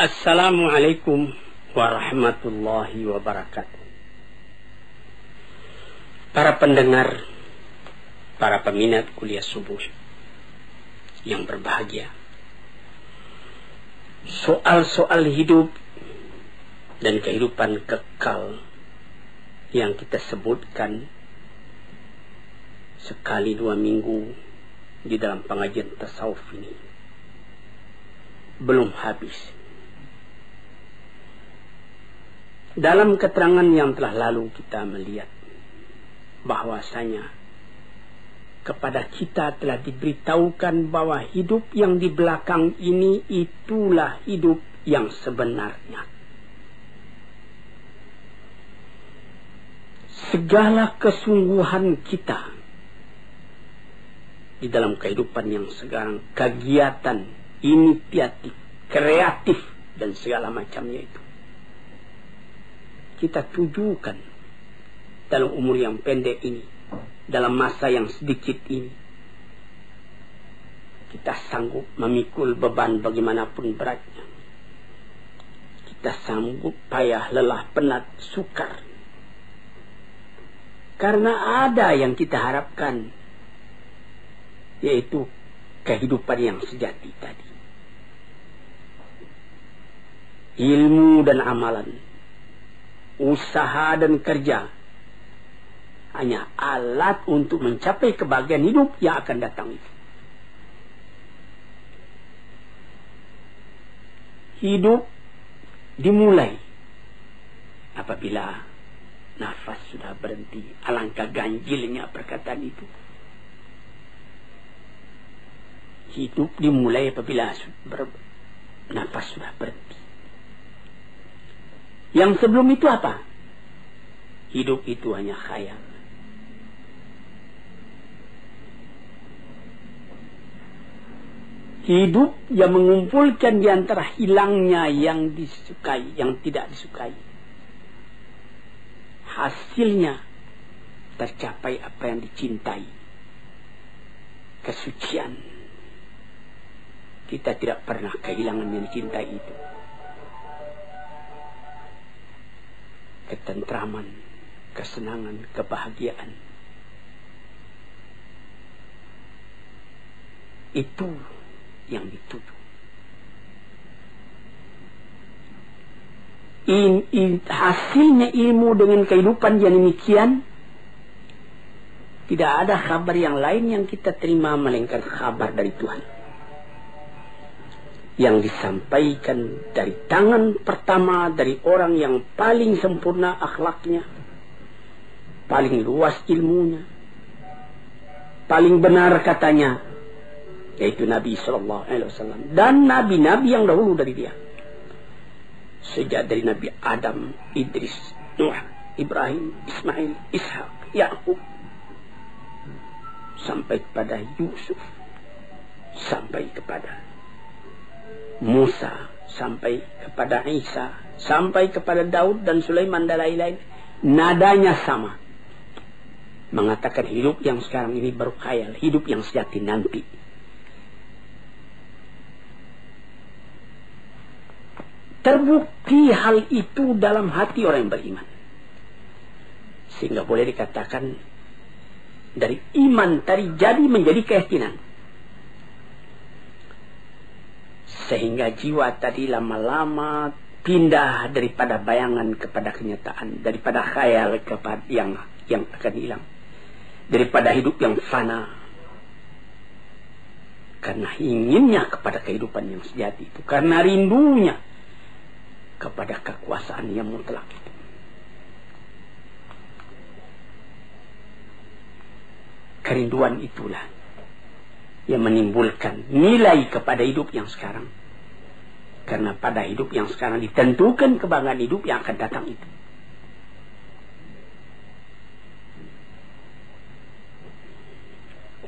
Assalamualaikum warahmatullahi wabarakatuh. Para pendengar, para peminat kuliah subuh yang berbahagia, soal-soal hidup dan kehidupan kekal yang kita sebutkan sekali 2 minggu di dalam pengajian tasawuf ini belum habis. Dalam keterangan yang telah lalu kita melihat bahwasanya kepada kita telah diberitahukan bahwa hidup yang di belakang ini itulah hidup yang sebenarnya. Segala kesungguhan kita di dalam kehidupan yang sekarang, kegiatan, inisiatif, kreatif dan segala macamnya itu, kita tujukan dalam umur yang pendek ini, dalam masa yang sedikit ini. Kita sanggup memikul beban bagaimanapun beratnya. Kita sanggup payah, lelah, penat, sukar. Karena ada yang kita harapkan, yaitu kehidupan yang sejati tadi. Ilmu dan amalan, usaha dan kerja hanya alat untuk mencapai kebahagiaan hidup yang akan datang itu. Hidup dimulai apabila nafas sudah berhenti. Alangkah ganjilnya perkataan itu. Hidup dimulai apabila nafas sudah berhenti. Yang sebelum itu apa? Hidup itu hanya khayal. Hidup yang mengumpulkan di antara hilangnya yang disukai, yang tidak disukai. Hasilnya tercapai apa yang dicintai. Kesucian. Kita tidak pernah kehilangan yang dicintai itu. Ketentraman, kesenangan, kebahagiaan. Itu yang dituju. Hasilnya ilmu dengan kehidupan yang demikian, tidak ada kabar yang lain yang kita terima melainkan kabar dari Tuhan. Yang disampaikan dari tangan pertama dari orang yang paling sempurna akhlaknya, paling luas ilmunya, paling benar katanya, yaitu Nabi SAW dan nabi-nabi yang dahulu dari dia. Sejak dari Nabi Adam, Idris, Nuh, Ibrahim, Ismail, Ishak, Yakub, sampai kepada Yusuf, sampai kepada Musa, sampai kepada Isa, sampai kepada Daud dan Sulaiman dan lain-lain. Nadanya sama. Mengatakan hidup yang sekarang ini baru khayal, hidup yang sejati nanti. Terbukti hal itu dalam hati orang yang beriman. Sehingga boleh dikatakan dari iman tadi jadi menjadi keyakinan. Sehingga jiwa tadi lama-lama pindah daripada bayangan kepada kenyataan, daripada khayal kepada yang akan hilang, daripada hidup yang fana. Karena inginnya kepada kehidupan yang sejati itu, karena rindunya kepada kekuasaan yang mutlak itu. Kerinduan itulah yang menimbulkan nilai kepada hidup yang sekarang. Karena pada hidup yang sekarang ditentukan kebanggaan hidup yang akan datang itu.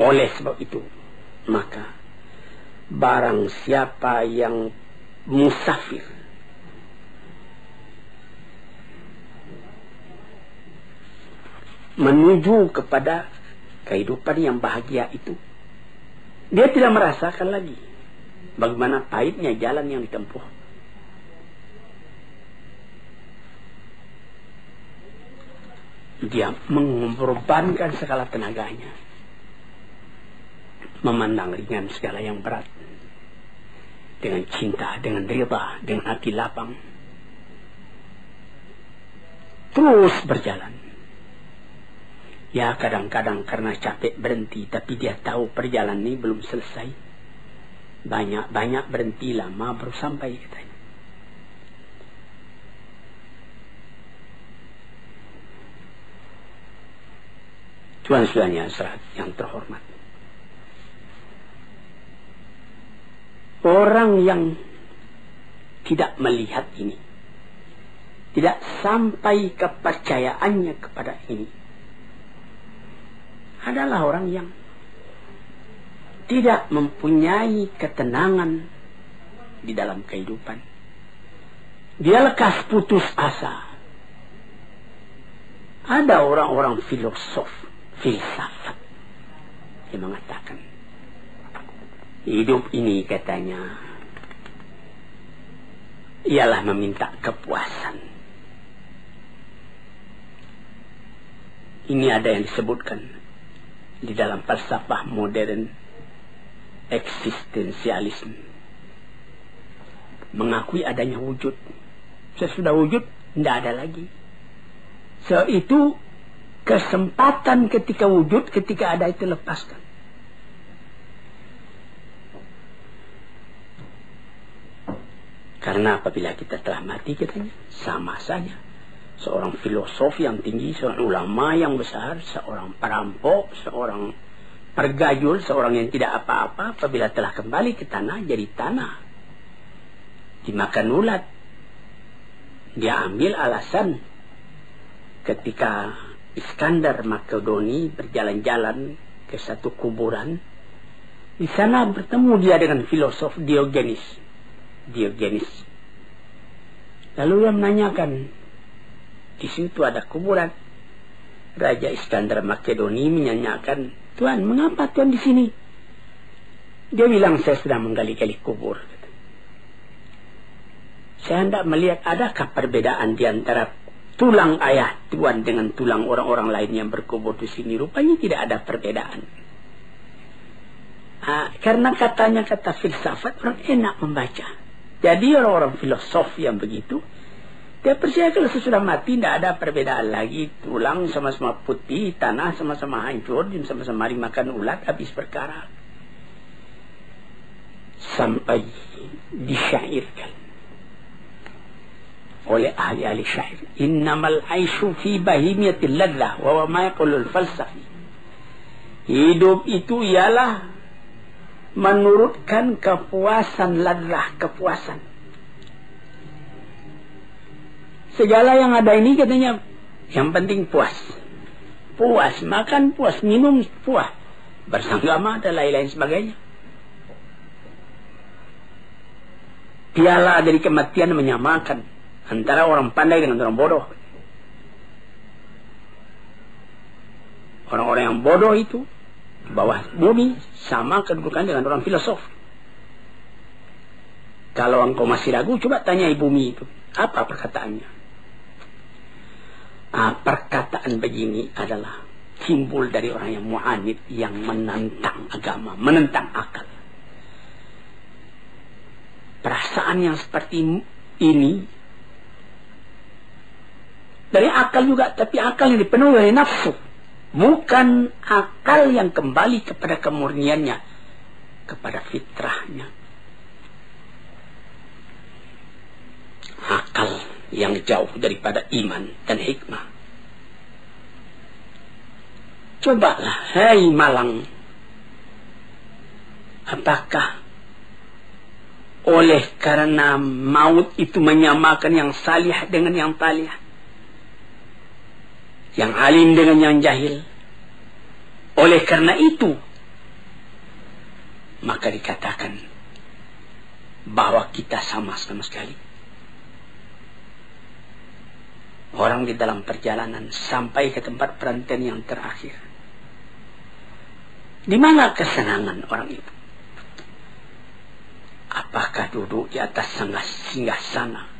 Oleh sebab itu, maka barang siapa yang musafir, menuju kepada kehidupan yang bahagia itu, dia tidak merasakan lagi bagaimana pahitnya jalan yang ditempuh. dia mengorbankan segala tenaganya, memandang ringan segala yang berat, dengan cinta, dengan rida, dengan hati lapang, terus berjalan. Ya kadang-kadang karena capek berhenti, tapi dia tahu perjalanan ini belum selesai. Banyak berhenti, lama baru sampai katanya. Tuan-tuannya yang terhormat, orang yang tidak melihat ini, tidak sampai kepercayaannya kepada ini, adalah orang yang tidak mempunyai ketenangan di dalam kehidupan. Dia lekas putus asa. Ada orang-orang filsafat yang mengatakan hidup ini, katanya, ialah meminta kepuasan. Ini ada yang disebutkan di dalam falsafah modern, eksistensialisme, mengakui adanya wujud. Sesudah wujud tidak ada lagi. Itu kesempatan ketika wujud, ketika ada itu lepaskan. Karena apabila kita telah mati, katanya, sama saja. Seorang filosof yang tinggi, seorang ulama yang besar, seorang perampok, seorang pergayul, seorang yang tidak apa-apa, apabila telah kembali ke tanah, jadi tanah, dimakan ulat. Dia ambil alasan ketika Iskandar Makedoni berjalan-jalan ke satu kuburan. Di sana bertemu dia dengan filosof Diogenes. Lalu dia menanyakan, di situ ada kuburan. Raja Iskandar Makedoni menanyakan, Tuan, mengapa Tuan di sini? Dia bilang, saya sedang menggali-gali kubur. Saya hendak melihat adakah perbedaan di antara tulang ayah Tuan dengan tulang orang-orang lain yang berkubur di sini. Rupanya tidak ada perbedaan. Karena katanya kata filsafat, orang enak membaca. Jadi orang-orang filosof yang begitu, dia percaya kalau sesudah mati tidak ada perbedaan lagi. Tulang sama-sama putih, tanah sama-sama hancur, sama-sama dimakan ulat, habis perkara. Sampai disyairkan oleh ahli-ahli syair, innamal aisyu fi bahimiyatil ladlah wa ma yaqulul falsafi. Hidup itu ialah menurutkan kepuasan, ladlah, kepuasan. Segala yang ada ini, katanya, yang penting puas. Puas makan, puas minum, puas bersanggama dan lain-lain sebagainya. Piala dari kematian menyamakan antara orang pandai dengan orang bodoh. Orang-orang yang bodoh itu di bawah bumi sama kedudukan dengan orang filosof. Kalau engkau masih ragu, coba tanyai bumi itu, apa perkataannya. Perkataan begini adalah timbul dari orang yang mu'anid, yang menentang agama, menentang akal. Perasaan yang seperti ini dari akal juga, tapi akal yang dipenuhi oleh nafsu, bukan akal yang kembali kepada kemurniannya, kepada fitrahnya. Akal yang jauh daripada iman dan hikmah. Cobalah, hai Malang, apakah oleh karena maut itu menyamakan yang salih dengan yang talih, yang alim dengan yang jahil? Oleh karena itu, maka dikatakan bahwa kita sama sekali. Orang di dalam perjalanan sampai ke tempat perantaian yang terakhir. Di mana kesenangan orang itu? Apakah duduk di atas singgasana